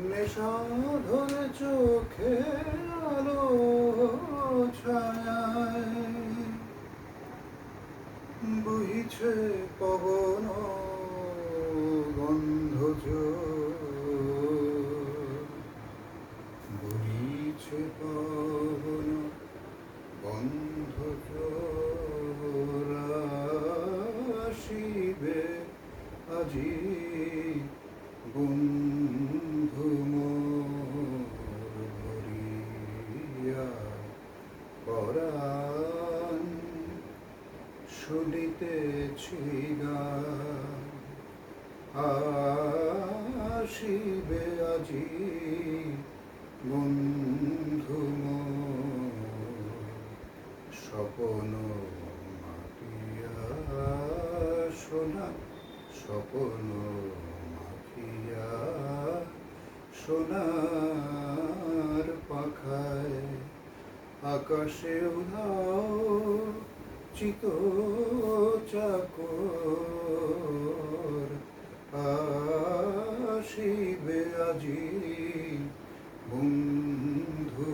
নেশাধর চোখে আলো ছায়ায় বইছে পবন গন্ধ বইছে পবন গন্ধ আসিবে আজি বন্ধু মোর ভরিয়া পরাণ শুনিতেছি গান আসিবে আজি বন্ধু মোর স্বপন মাতিয়া সোনা স্বপন মাতিয়া সোনার পাখায় আকাশে উড়াও চিত চাকর আসিবে আজি বন্ধু